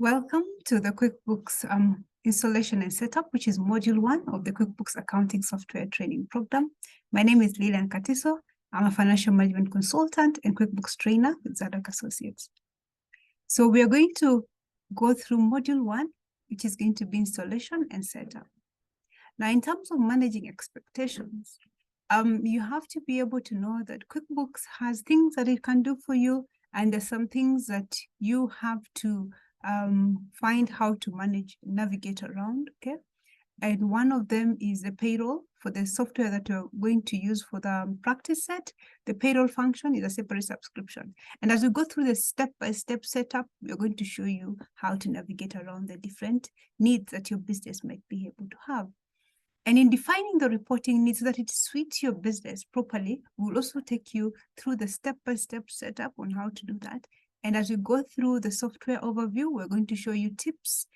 Welcome to the QuickBooks Installation and Setup, which is Module 1 of the QuickBooks Accounting Software Training Program. My name is LilianKatiso. I'm a financial management consultant and QuickBooks trainer with Zaddock Associates. So we are going to go through Module 1, which is going to be Installation and Setup. Now, in terms of managing expectations, you have to be able to know that QuickBooks has things that it can do for you, and there's some things that you have to find how to navigate around, okay? And one of them is the payroll. For the software that you're going to use for the practice set, the payroll function is a separate subscription. And as we go through the step-by-step setup, we're going to show you how to navigate around the different needs that your business might be able to have. And in defining the reporting needs so that it suits your business properly, we'll also take you through the step-by-step setup on how to do that. And as we go through the software overview, we're going to show you tips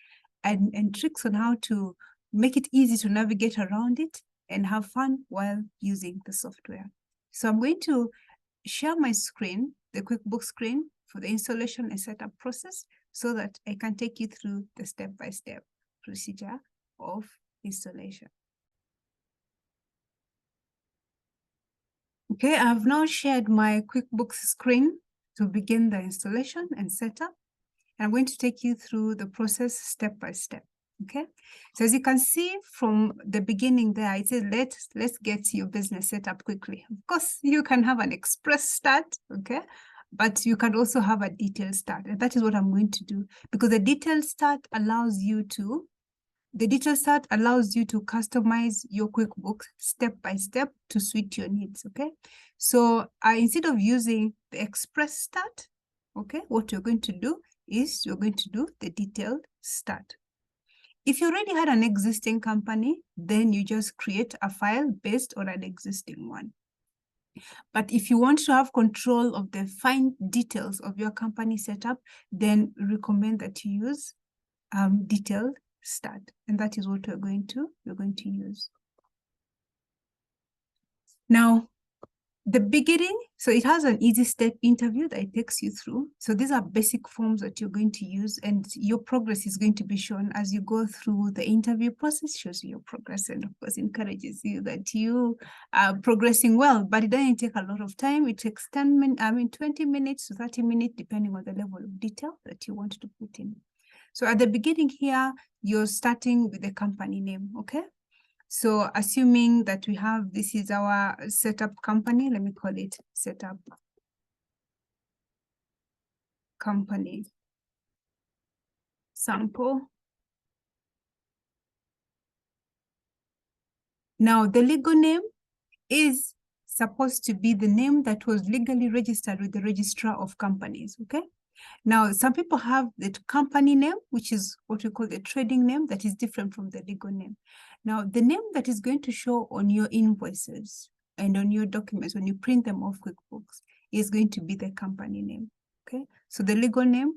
and tricks on how to make it easy to navigate around it and have fun while using the software. So I'm going to share my screen, the QuickBooks screen, for the installation and setup process so that I can take you through the step-by-step procedure of installation. Okay, I've now shared my QuickBooks screen to begin the installation and setup. I'm going to take you through the process step by step. Okay, so as you can see from the beginning there, it says let's get your business set up quickly. Of course, you can have an express start, okay, but you can also have a detailed start, and that is what I'm going to do, because the detailed start allows you to customize your QuickBooks step by step to suit your needs, okay? So instead of using the express start, okay, what you're going to do is you're going to do the detailed start. If you already had an existing company, then you just create a file based on an existing one. But if you want to have control of the fine details of your company setup, then we recommend that you use detailed start, and that is what we're going to use. Now, the beginning, so it has an easy step interview that it takes you through. So these are basic forms that you're going to use, and your progress is going to be shown as you go through the interview process. Shows you your progress, and of course encourages you that you are progressing well, but it doesn't take a lot of time. It takes 20 minutes to 30 minutes, depending on the level of detail that you want to put in. So at the beginning here, you're starting with the company name, okay? So assuming that we have, this is our setup company, let me call it setup company sample. Now the legal name is supposed to be the name that was legally registered with the registrar of companies, okay? Now, some people have the company name, which is what we call the trading name, that is different from the legal name. Now, the name that is going to show on your invoices and on your documents when you print them off QuickBooks is going to be the company name, okay? So the legal name,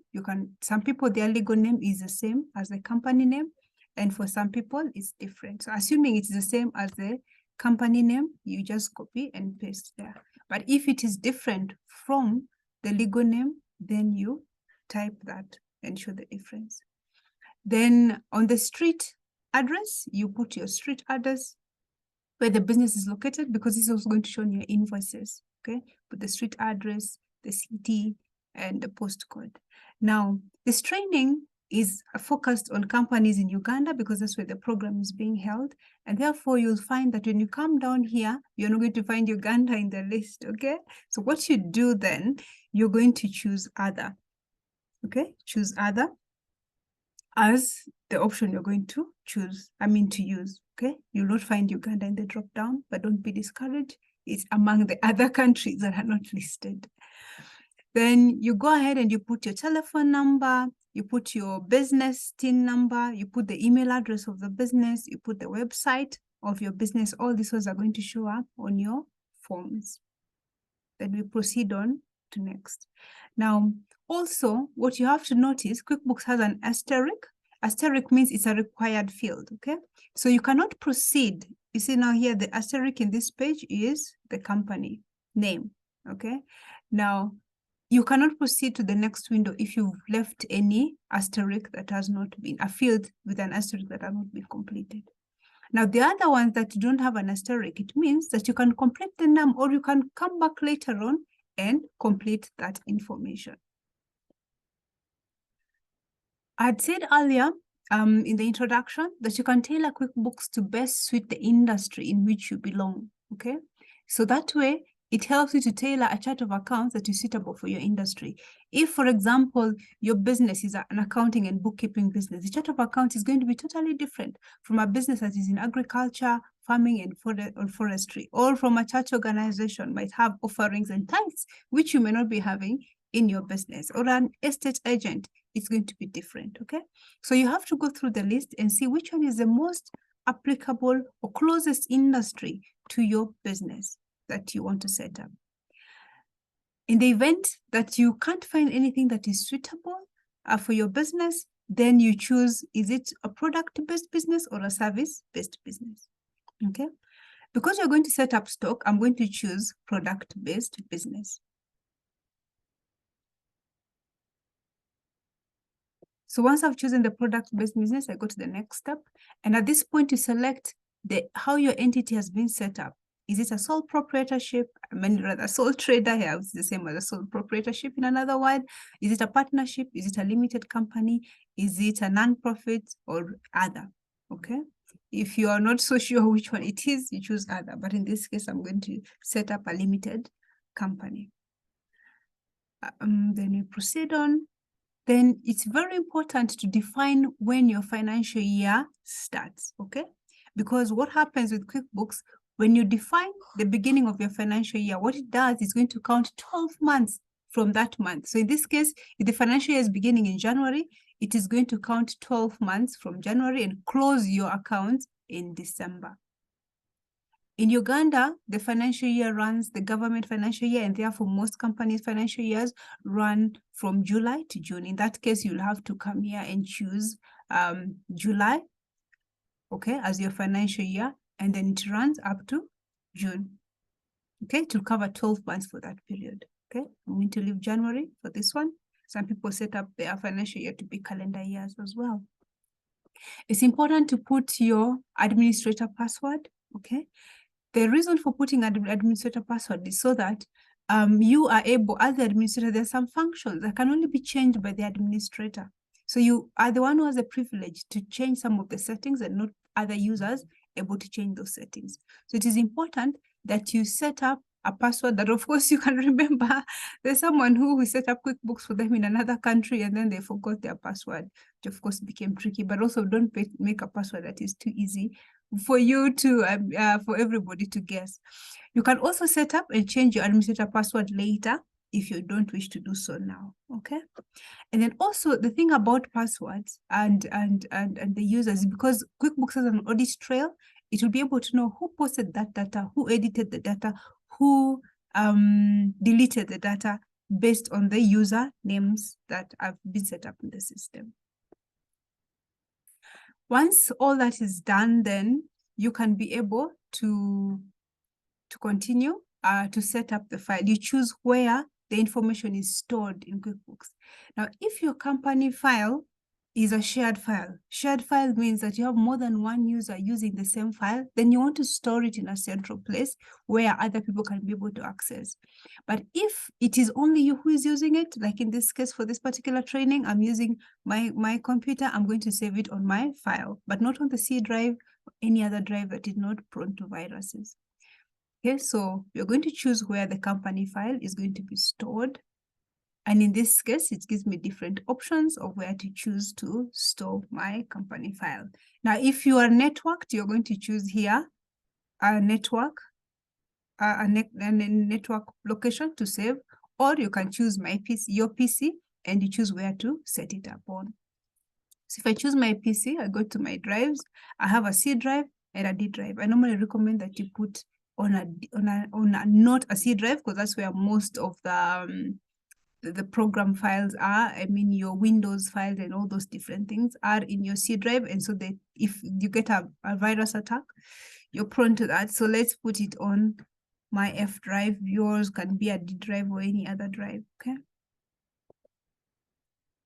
some people, their legal name is the same as the company name, and for some people, it's different. So assuming it's the same as the company name, you just copy and paste there. But if it is different from the legal name, then you type that and show the difference. Then on the street address, you put your street address where the business is located, because this is also going to show on your invoices, okay? Put the street address, the city, and the postcode. Now, this training is focused on companies in Uganda because that's where the program is being held. And therefore, you'll find that when you come down here, you're not going to find Uganda in the list, okay? So what you do then, you're going to choose other, okay? Choose other as the option you're going to use, okay? You'll not find Uganda in the drop down, but don't be discouraged. It's among the other countries that are not listed. Then you go ahead and you put your telephone number, you put your business TIN number, you put the email address of the business, you put the website of your business. All these ones are going to show up on your forms. Then we proceed on to next. Now, also, what you have to notice, QuickBooks has an asterisk. Asterisk means it's a required field, okay? So you cannot proceed. You see now here, the asterisk in this page is the company name, okay? Now, You cannot proceed to the next window if you've left any asterisk that has not been, a field with an asterisk that has not been completed. Now, the other ones that don't have an asterisk, it means that you can complete the num, or you can come back later on and complete that information. I had said earlier in the introduction that you can tailor QuickBooks to best suit the industry in which you belong, okay? So that way, it helps you to tailor a chart of accounts that is suitable for your industry. If, for example, your business is an accounting and bookkeeping business, the chart of accounts is going to be totally different from a business that is in agriculture, farming, and forestry, or from a church organization might have offerings and tithes, which you may not be having in your business, or an estate agent. It's going to be different, okay? So you have to go through the list and see which one is the most applicable or closest industry to your business that you want to set up. In the event that you can't find anything that is suitable for your business, then you choose, is it a product-based business or a service-based business, okay? Because you're going to set up stock, I'm going to choose product-based business. So once I've chosen the product-based business, I go to the next step. And at this point, you select how your entity has been set up. Is it a sole proprietorship? I mean, rather sole trader here, it's the same as a sole proprietorship in another word. Is it a partnership? Is it a limited company? Is it a non-profit or other? Okay. If you are not so sure which one it is, you choose other. But in this case, I'm going to set up a limited company. Then we proceed on. Then it's very important to define when your financial year starts, okay? Because what happens with QuickBooks, when you define the beginning of your financial year, what it does is going to count 12 months from that month. So in this case, if the financial year is beginning in January, it is going to count 12 months from January and close your account in December. In Uganda, the financial year runs, the government financial year, and therefore most companies' financial years run from July to June. In that case, you'll have to come here and choose July, okay, as your financial year, and then it runs up to June, okay, to cover 12 months for that period, okay? I'm going to leave January for this one. Some people set up their financial year to be calendar years as well. It's important to put your administrator password, okay? The reason for putting an administrator password is so that you are able, as the administrator, there's some functions that can only be changed by the administrator. So you are the one who has the privilege to change some of the settings and not other users able to change those settings. So it is important that you set up a password that, of course, you can remember. There's someone who set up QuickBooks for them in another country and then they forgot their password, which of course became tricky. But also don't make a password that is too easy for you to, for everybody to guess. You can also set up and change your administrator password later if you don't wish to do so now, okay? And then also the thing about passwords and the users, because QuickBooks has an audit trail, it will be able to know who posted that data, who edited the data, who deleted the data based on the user names that have been set up in the system. Once all that is done, then you can be able to continue to set up the file. You choose where the information is stored in QuickBooks. Now, if your company file is a shared file means that you have more than one user using the same file, then you want to store it in a central place where other people can be able to access. But if it is only you who is using it, like in this case for this particular training, I'm using my computer, I'm going to save it on my file, but not on the C drive or any other drive that is not prone to viruses. Okay, so you're going to choose where the company file is going to be stored. And in this case, it gives me different options of where to choose to store my company file. Now, if you are networked, you're going to choose here a network location to save, or you can choose my PC, your PC, and you choose where to set it up on. So if I choose my PC, I go to my drives. I have a C drive and a D drive. I normally recommend that you put on a not a C drive, because that's where most of the program files are. I mean, your Windows files and all those different things are in your C drive. And so that if you get a virus attack, you're prone to that. So let's put it on my F drive. Yours can be a D drive or any other drive, okay?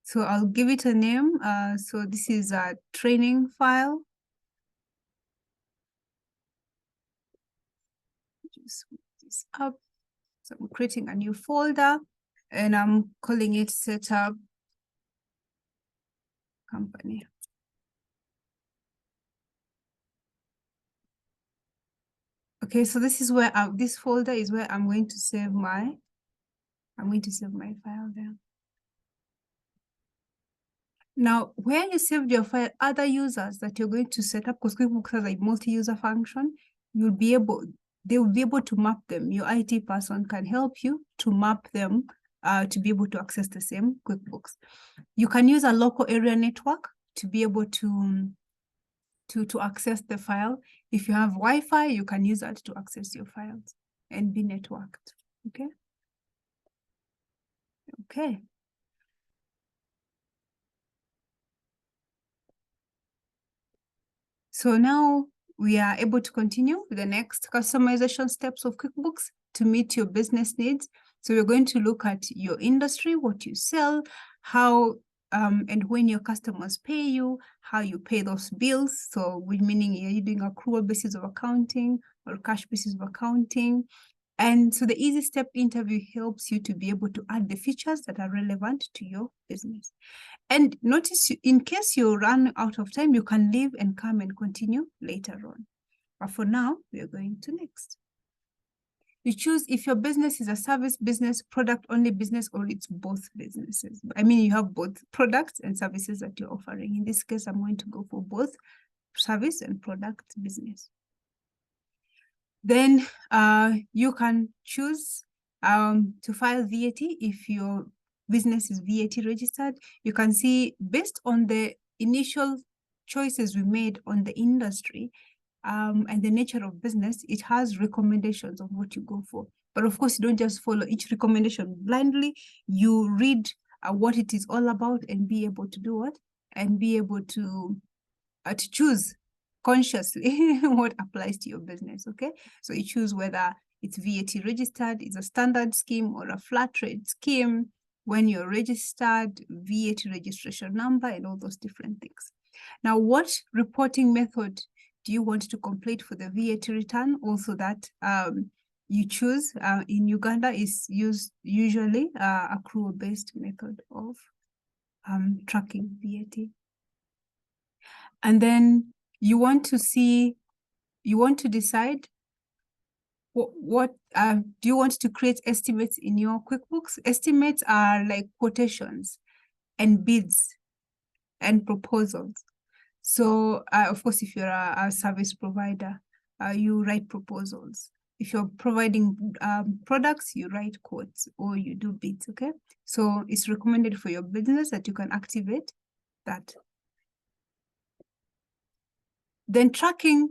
So I'll give it a name. So this is a training file. Just move this up. So I'm creating a new folder and I'm calling it Setup Company. Okay, so this is where this folder is where I'm going to save my file there. Now, where you saved your file, other users that you're going to set up, because QuickBooks has a multi-user function, they will be able to map them. Your IT person can help you to map them to be able to access the same QuickBooks. You can use a local area network to be able to access the file. If you have Wi-Fi, you can use that to access your files and be networked. Okay. Okay. So now we are able to continue with the next customization steps of QuickBooks to meet your business needs. So we're going to look at your industry, what you sell, how and when your customers pay you, how you pay those bills. So with meaning you're doing accrual basis of accounting or cash basis of accounting. And so the easy step interview helps you to be able to add the features that are relevant to your business. And notice, in case you run out of time, you can leave and come and continue later on. But for now, we are going to next. You choose if your business is a service business, product-only business, or it's both businesses. I mean, you have both products and services that you're offering. In this case, I'm going to go for both service and product business. Then you can choose to file VAT if your business is VAT registered. You can see based on the initial choices we made on the industry and the nature of business, it has recommendations of what you go for. But of course, you don't just follow each recommendation blindly. You read what it is all about and be able to do what? And be able to choose consciously what applies to your business, okay? So you choose whether it's VAT registered, it's a standard scheme or a flat rate scheme, when you're registered, VAT registration number, and all those different things. Now, what reporting method do you want to complete for the VAT return? Also that you choose in Uganda is usually accrual-based method of tracking VAT. And then you want to decide what do you want to create estimates in your QuickBooks? Estimates are like quotations and bids and proposals. So of course, if you're a service provider, you write proposals. If you're providing products, you write quotes or you do bids, okay? So it's recommended for your business that you can activate that. Then tracking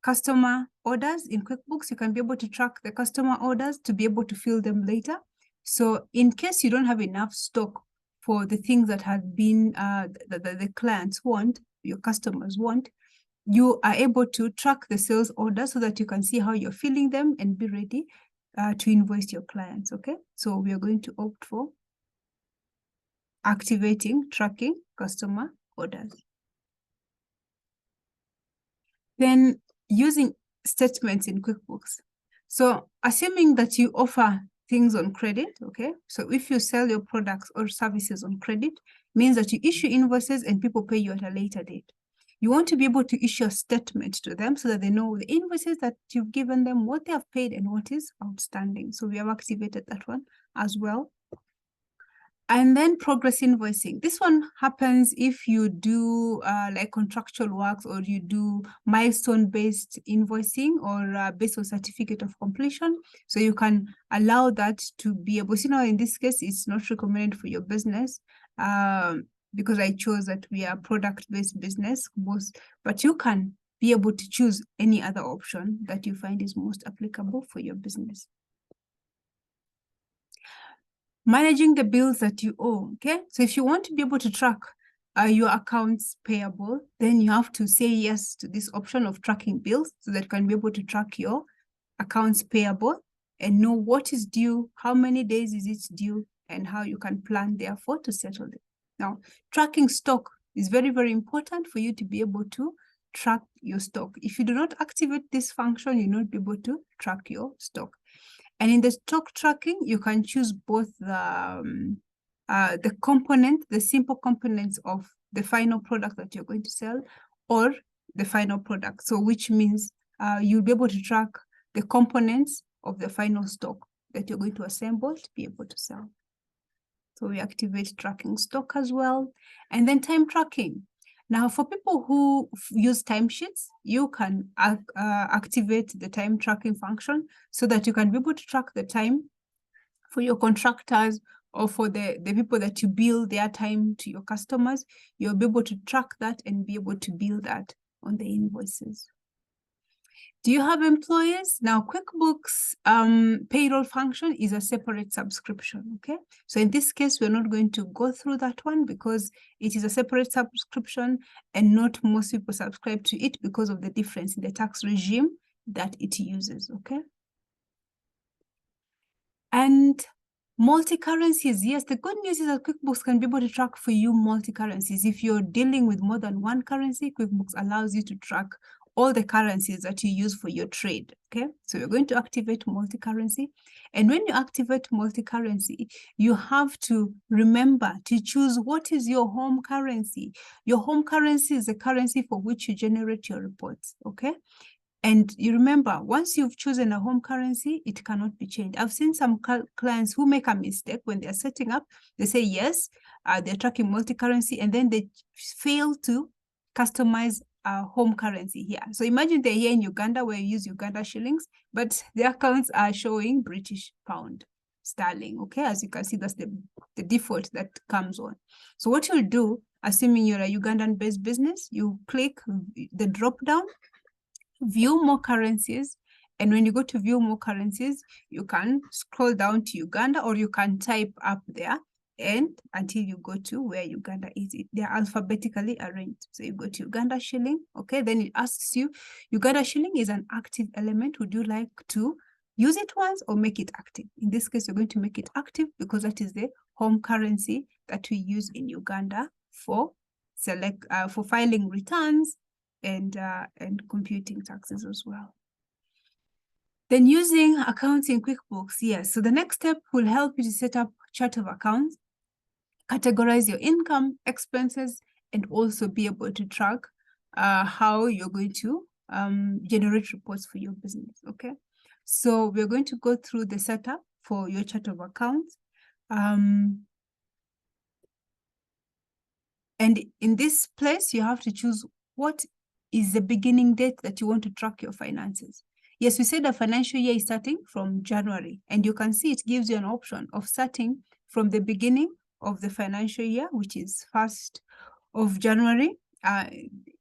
customer orders in QuickBooks, you can be able to track the customer orders to be able to fill them later. So in case you don't have enough stock for the things that have been the clients want, your customers want, you are able to track the sales orders so that you can see how you're filling them and be ready to invoice your clients, okay? So we are going to opt for activating tracking customer orders. Then using statements in QuickBooks. So assuming that you offer things on credit, okay? So if you sell your products or services on credit, means that you issue invoices and people pay you at a later date. You want to be able to issue a statement to them so that they know the invoices that you've given them, what they have paid and what is outstanding. So we have activated that one as well. And then progress invoicing. This one happens if you do like contractual works or you do milestone-based invoicing or based on certificate of completion. So you can allow that to be able, you know, in this case, it's not recommended for your business because I chose that we are product-based business, but you can be able to choose any other option that you find is most applicable for your business. Managing the bills that you owe, okay? So if you want to be able to track your accounts payable, then you have to say yes to this option of tracking bills so that you can be able to track your accounts payable and know what is due, how many days is it due, and how you can plan, therefore, to settle it. Now, tracking stock is very, very important for you to be able to track your stock. If you do not activate this function, you'll not be able to track your stock. And in the stock tracking, you can choose both the component, the simple components of the final product that you're going to sell, or the final product. So which means you'll be able to track the components of the final stock that you're going to assemble to be able to sell. So we activate tracking stock as well. And then time tracking. Now, for people who use timesheets, you can activate the time tracking function so that you can be able to track the time for your contractors or for the people that you bill their time to your customers. You'll be able to track that and be able to bill that on the invoices. Do you have employees? Now, QuickBooks payroll function is a separate subscription, okay? So in this case, we're not going to go through that one because it is a separate subscription and not most people subscribe to it because of the difference in the tax regime that it uses, okay? And multi-currencies, yes, the good news is that QuickBooks can be able to track for you multi-currencies. If you're dealing with more than one currency, QuickBooks allows you to track all the currencies that you use for your trade, okay? So you're going to activate multi-currency. And when you activate multi-currency, you have to remember to choose what is your home currency. Your home currency is the currency for which you generate your reports, okay? And you remember, once you've chosen a home currency, it cannot be changed. I've seen some clients who make a mistake when they're setting up. They say, yes, they're tracking multi-currency, and then they fail to customize home currency here. So imagine they're here in Uganda where you use Uganda shillings, but their accounts are showing British pound sterling, okay? As you can see, that's the default that comes on. So what you'll do, assuming you're a Ugandan-based business, you click the drop-down, view more currencies, and when you go to view more currencies, you can scroll down to Uganda, or you can type up there and until you go to where Uganda is. They're alphabetically arranged. So you go to Uganda shilling, okay? Then it asks you, Uganda shilling is an active element. Would you like to use it once or make it active? In this case, you're going to make it active because that is the home currency that we use in Uganda for filing returns and computing taxes as well. Then using accounts in QuickBooks, yes. So the next step will help you to set up chart of accounts, categorize your income, expenses, and also be able to track how you're going to generate reports for your business, okay? So we're going to go through the setup for your chart of accounts. And in this place, you have to choose what is the beginning date that you want to track your finances. Yes, we said the financial year is starting from January, and you can see it gives you an option of starting from the beginning of the financial year, which is 1st of January.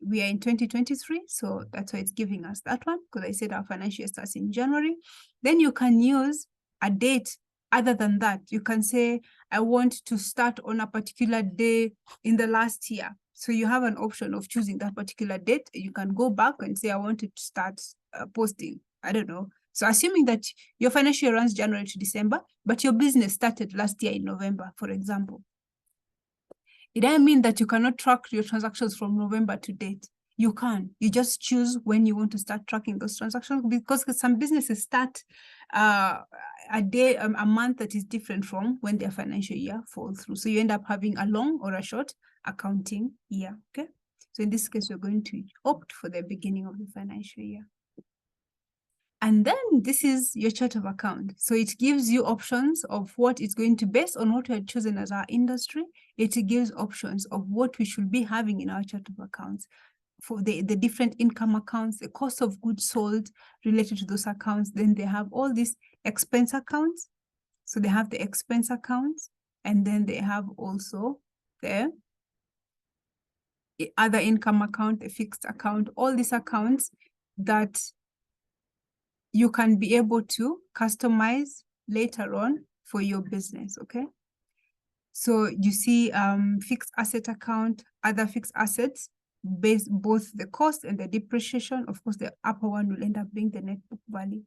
We are in 2023, so that's why it's giving us that one, because I said our financial year starts in January. Then you can use a date other than that. You can say, I want to start on a particular day in the last year. So you have an option of choosing that particular date. You can go back and say, I want to start posting, I don't know. So assuming that your financial year runs January to December, but your business started last year in November, for example. It doesn't mean that you cannot track your transactions from November to date. You can. You just choose when you want to start tracking those transactions, because some businesses start a month that is different from when their financial year falls through. So you end up having a long or a short accounting year, okay? So in this case, we're going to opt for the beginning of the financial year. And then this is your chart of account. So it gives you options of what it's going to, based on what we had chosen as our industry, it gives options of what we should be having in our chart of accounts for the different income accounts, the cost of goods sold related to those accounts. Then they have all these expense accounts. So they have the expense accounts, and then they have also the other income account, the fixed account, all these accounts that you can be able to customize later on for your business, okay? So you see fixed asset account, other fixed assets, based both the cost and the depreciation. Of course, the upper one will end up being the net book value,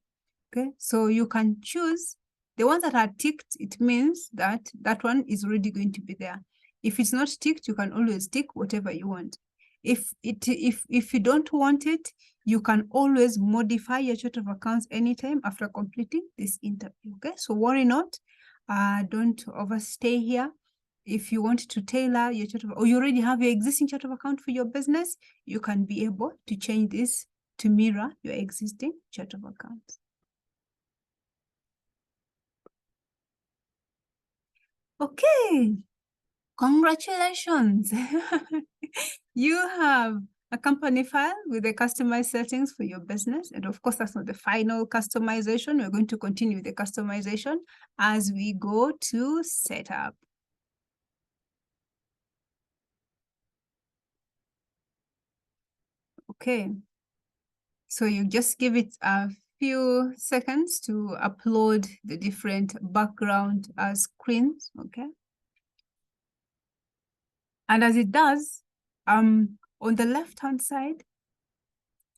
okay? So you can choose The ones that are ticked, it means that that one is already going to be there. If it's not ticked, you can always tick whatever you want. If you don't want it, you can always modify your chart of accounts anytime after completing this interview. Okay, so worry not. Don't overstay here. If you want to tailor your chart of, or you already have your existing chart of account for your business, you can be able to change this to mirror your existing chart of accounts. Okay, congratulations. You have a company file with the customized settings for your business. And of course, that's not the final customization. We're going to continue the customization as we go to setup. Okay, so you just give it a few seconds to upload the different background screens, okay? And as it does, on the left-hand side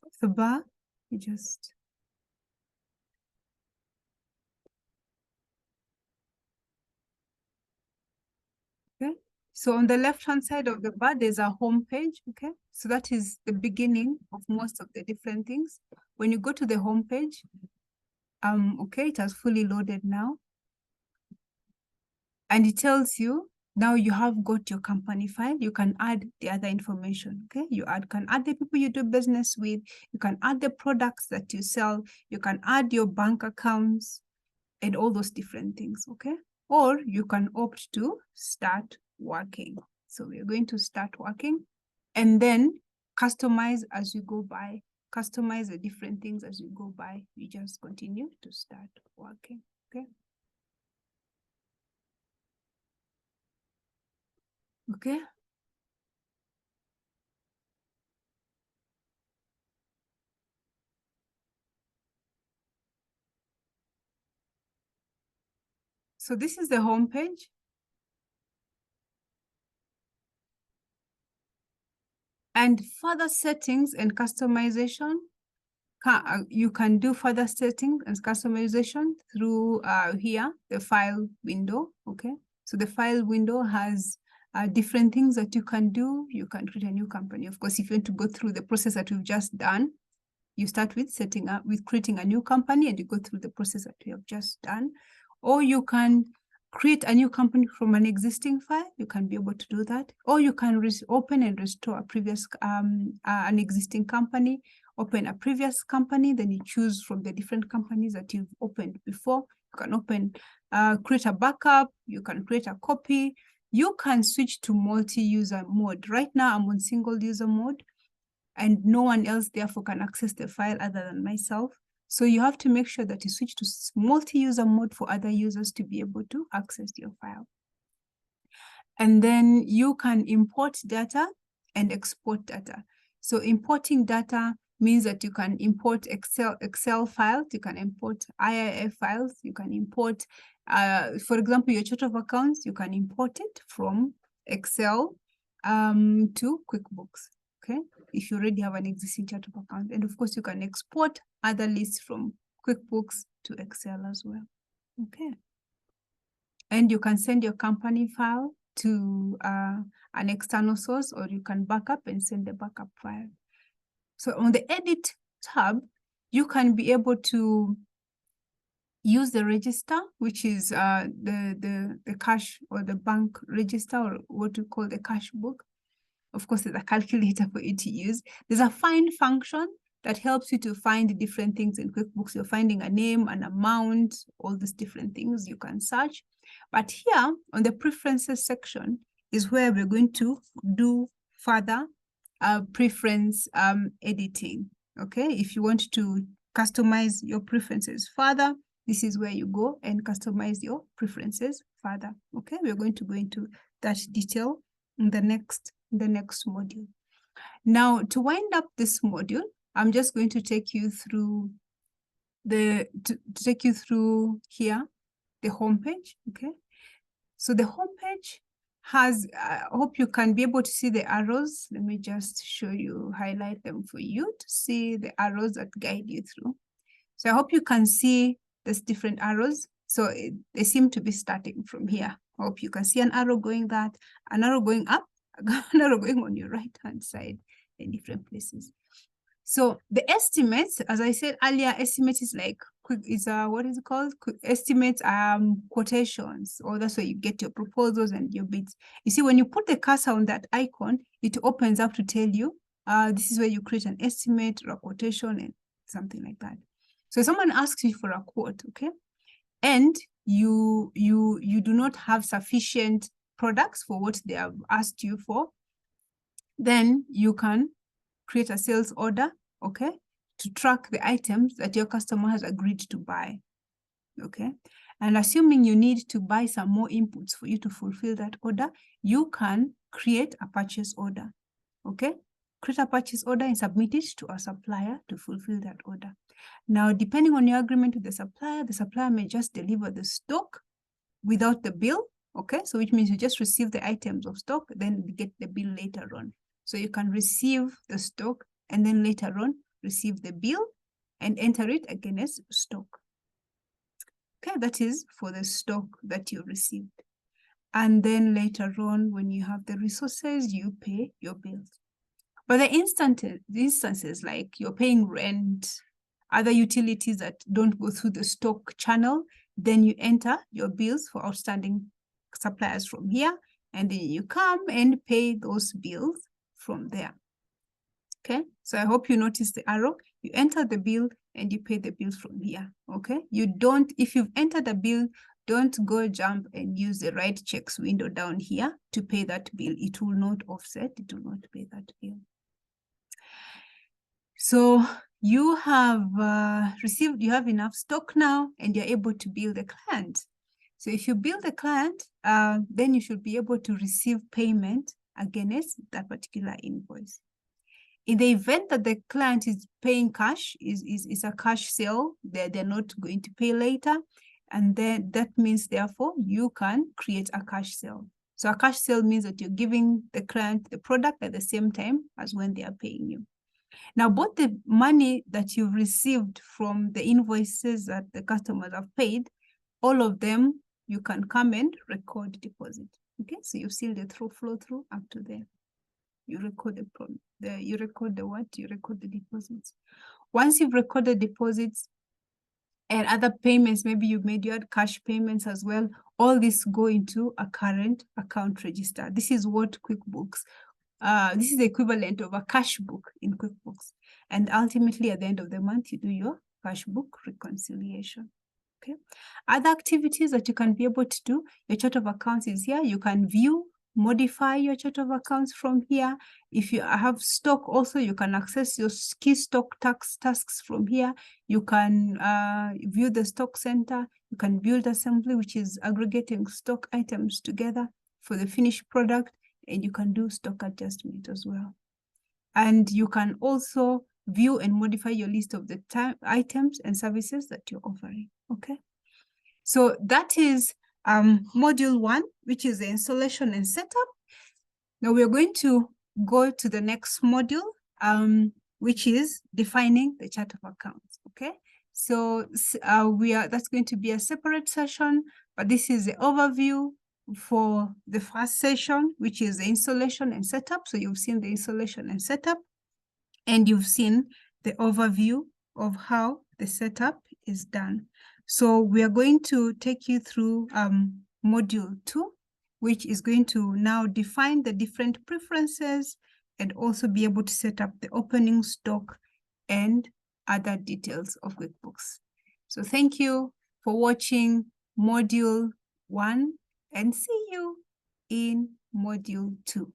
of the bar, you just okay. So on the left-hand side of the bar, there's a home page, okay? So that is the beginning of most of the different things. When you go to the home page, okay, it has fully loaded now. And it tells you, now you have got your company file, you can add the other information, okay? You can add the people you do business with, you can add the products that you sell, you can add your bank accounts and all those different things, okay? Or you can opt to start working. So we're going to start working and then customize as you go by, customize the different things as you go by. You just continue to start working, okay? Okay. So this is the home page. And further settings and customization, you can do further settings and customization through here, the file window, okay? So the file window has different things that you can do. You can create a new company. Of course, if you want to go through the process that we've just done, you start with creating a new company and you go through the process that we have just done. Or you can create a new company from an existing file. You can be able to do that. Or you can open and restore a previous, an existing company, open a previous company, then you choose from the different companies that you've opened before. You can open, create a backup, you can create a copy. You can switch to multi-user mode. Right now, I'm on single user mode and no one else therefore can access the file other than myself. So you have to make sure that you switch to multi-user mode for other users to be able to access your file. And then you can import data and export data. So importing data means that you can import Excel files, you can import IIF files, you can import, for example, your chart of accounts, you can import it from Excel to QuickBooks, okay? If you already have an existing chart of account. And of course, you can export other lists from QuickBooks to Excel as well, okay? And you can send your company file to an external source, or you can backup and send the backup file. So on the edit tab, you can be able to use the register, which is the cash or the bank register, or what we call the cash book. Of course, there's a calculator for you to use. There's a find function that helps you to find different things in QuickBooks. You're finding a name, an amount, all these different things you can search. But here on the preferences section is where we're going to do further preference editing. Okay, if you want to customize your preferences further, this is where you go and customize your preferences further. Okay, we're going to go into that detail in the next module. Now, to wind up this module, I'm just going to take you through here, the homepage. Okay, so the homepage has, I hope you can be able to see the arrows. Let me just show you, highlight them for you to see the arrows that guide you through. So I hope you can see these different arrows. So they seem to be starting from here. Hope you can see an arrow going that, an arrow going up, an arrow going on your right-hand side in different places. So the estimates, as I said earlier, estimate is like what is it called? Estimates quotations, or that's where you get your proposals and your bids. You see, when you put the cursor on that icon, it opens up to tell you, this is where you create an estimate or a quotation and something like that. So someone asks you for a quote, okay? And you do not have sufficient products for what they have asked you for, then you can create a sales order, okay, to track the items that your customer has agreed to buy, okay? And assuming you need to buy some more inputs for you to fulfill that order, you can create a purchase order, okay? Create a purchase order and submit it to a supplier to fulfill that order. Now, depending on your agreement with the supplier may just deliver the stock without the bill, okay? So which means you just receive the items of stock, then you get the bill later on. So you can receive the stock and then later on receive the bill and enter it against stock. Okay, that is for the stock that you received. And then later on, when you have the resources, you pay your bills. But the instances like you're paying rent, other utilities that don't go through the stock channel, then you enter your bills for outstanding suppliers from here, and then you come and pay those bills from there. Okay, so I hope you notice the arrow. You enter the bill and you pay the bills from here. Okay, you don't, if you've entered a bill, don't go jump and use the write checks window down here to pay that bill. It will not offset, it will not pay that bill. So you have you have enough stock now and you're able to bill the client. So if you bill the client, then you should be able to receive payment against that particular invoice. In the event that the client is paying cash, is a cash sale, they're not going to pay later. And then that means, therefore, you can create a cash sale. So a cash sale means that you're giving the client the product at the same time as when they are paying you. Now, both the money that you've received from the invoices that the customers have paid, all of them, you can come and record deposit. Okay, so you've seen the flow through up to there. You record you record the deposits. Once you've recorded deposits and other payments, maybe you made your cash payments as well, all this go into a current account register. This is what QuickBooks, this is the equivalent of a cash book in QuickBooks. And ultimately, at the end of the month, you do your cash book reconciliation. Okay. Other activities that you can be able to do, your chart of accounts is here. You can view, modify your chart of accounts from here. If you have stock also, you can access your key stock tasks from here. You can view the stock center. You can build assembly, which is aggregating stock items together for the finished product. And you can do stock adjustment as well. And you can also view and modify your list of the items and services that you're offering. Okay. So that is module 1, which is the installation and setup. Now we're going to go to the next module, which is defining the chart of accounts. Okay. So that's going to be a separate session, but this is the overview for the first session, which is the installation and setup. So you've seen the installation and setup, and you've seen the overview of how the setup is done. So we are going to take you through module 2, which is going to now define the different preferences and also be able to set up the opening stock and other details of QuickBooks. So thank you for watching module 1, and see you in module 2.